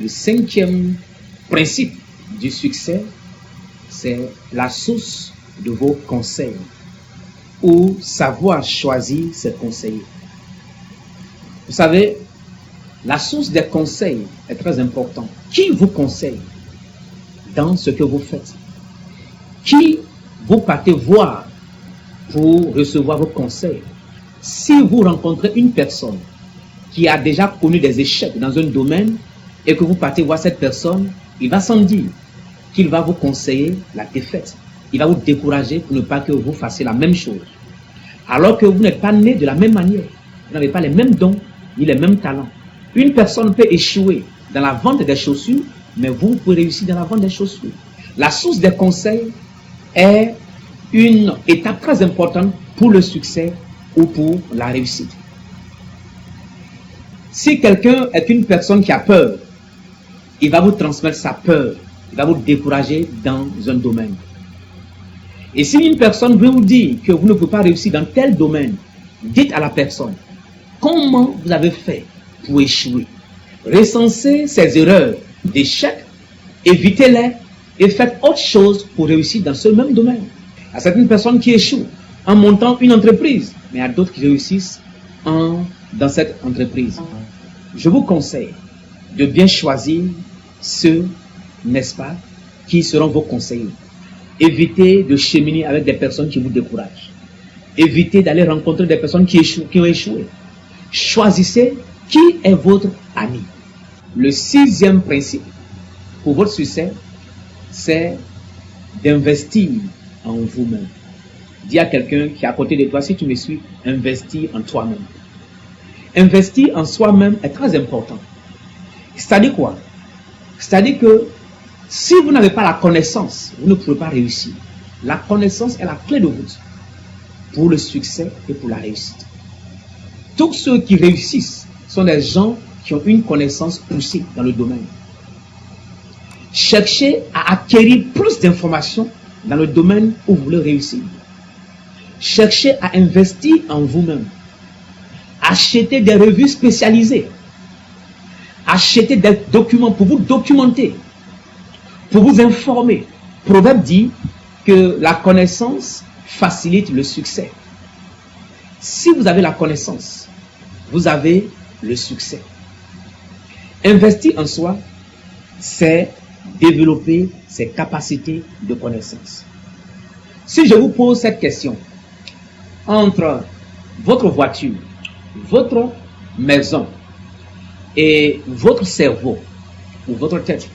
Le cinquième principe du succès, c'est la source de vos conseils ou savoir choisir ses conseillers. Vous savez, la source des conseils est très importante. Qui vous conseille dans ce que vous faites? Qui vous partez voir pour recevoir vos conseils? Si vous rencontrez une personne qui a déjà connu des échecs dans un domaine et que vous partez voir cette personne, il va sans dire qu'il va vous conseiller la défaite. Il va vous décourager pour ne pas que vous fassiez la même chose. Alors que vous n'êtes pas né de la même manière. Vous n'avez pas les mêmes dons ni les mêmes talents. Une personne peut échouer dans la vente des chaussures, mais vous pouvez réussir dans la vente des chaussures. La source des conseils est une étape très importante pour le succès ou pour la réussite. Si quelqu'un est une personne qui a peur, il va vous transmettre sa peur. Il va vous décourager dans un domaine. Et si une personne veut vous dire que vous ne pouvez pas réussir dans tel domaine, dites à la personne comment vous avez fait pour échouer. Recensez ces erreurs d'échec, évitez-les et faites autre chose pour réussir dans ce même domaine. Il y a certaines personnes qui échouent en montant une entreprise, mais il y a d'autres qui réussissent dans cette entreprise. Je vous conseille de bien choisir ceux, n'est-ce pas, qui seront vos conseillers. Évitez de cheminer avec des personnes qui vous découragent. Évitez d'aller rencontrer des personnes qui ont échoué. Choisissez qui est votre ami. Le sixième principe pour votre succès, c'est d'investir en vous-même. Dis à quelqu'un qui est à côté de toi, si tu me suis, investis en toi-même. Investir en soi-même est très important. C'est-à-dire quoi? C'est-à-dire que si vous n'avez pas la connaissance, vous ne pourrez pas réussir. La connaissance est la clé de voûte pour le succès et pour la réussite. Tous ceux qui réussissent sont des gens qui ont une connaissance poussée dans le domaine. Cherchez à acquérir plus d'informations dans le domaine où vous voulez réussir. Cherchez à investir en vous-même. Achetez des revues spécialisées. Achetez des documents pour vous documenter, pour vous informer. Proverbe dit que la connaissance facilite le succès. Si vous avez la connaissance, vous avez le succès. Investir en soi, c'est développer ses capacités de connaissance. Si je vous pose cette question, entre votre voiture, votre maison et votre cerveau ou votre tête,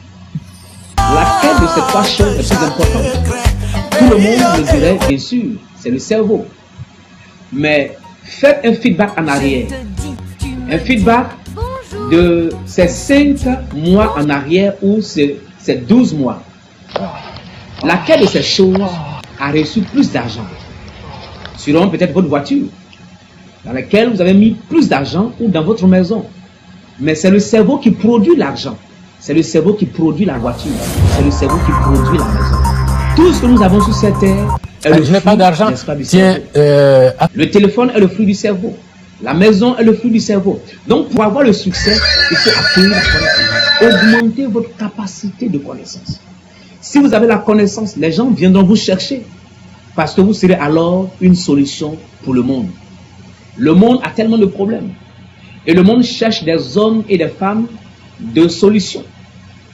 laquelle de ces trois choses est plus importante? Tout le monde le dirait, bien sûr, c'est le cerveau. Mais faites un feedback en arrière. Un feedback de ces 5 mois en arrière ou ces 12 mois. Laquelle de ces choses a reçu plus d'argent? Selon peut-être votre voiture, dans laquelle vous avez mis plus d'argent, ou dans votre maison. Mais c'est le cerveau qui produit l'argent. C'est le cerveau qui produit la voiture. C'est le cerveau qui produit la maison. Tout ce que nous avons sur cette terre est le fruit, pas d'argent. Le téléphone est le fruit du cerveau. La maison est le fruit du cerveau. Donc, pour avoir le succès, il faut acquérir la connaissance. Augmenter votre capacité de connaissance. Si vous avez la connaissance, les gens viendront vous chercher. Parce que vous serez alors une solution pour le monde. Le monde a tellement de problèmes. Et le monde cherche des hommes et des femmes de solutions.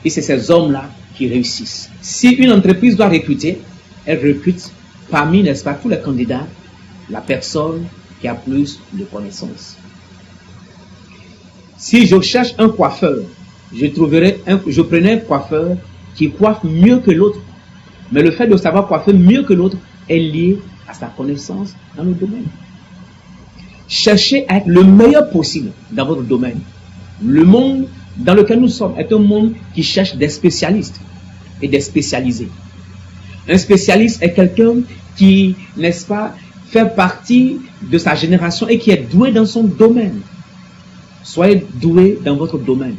Et c'est ces hommes-là qui réussissent. Si une entreprise doit recruter, elle recrute parmi, n'est-ce pas, tous les candidats, la personne qui a plus de connaissances. Si je cherche un coiffeur, je prenais un coiffeur qui coiffe mieux que l'autre. Mais le fait de savoir coiffer mieux que l'autre est lié à sa connaissance dans le domaine. Cherchez à être le meilleur possible dans votre domaine. Le monde dans lequel nous sommes est un monde qui cherche des spécialistes et des spécialisés. Un spécialiste est quelqu'un qui, n'est-ce pas, fait partie de sa génération et qui est doué dans son domaine. Soyez doué dans votre domaine.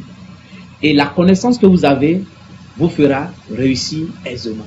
Et la connaissance que vous avez vous fera réussir aisément.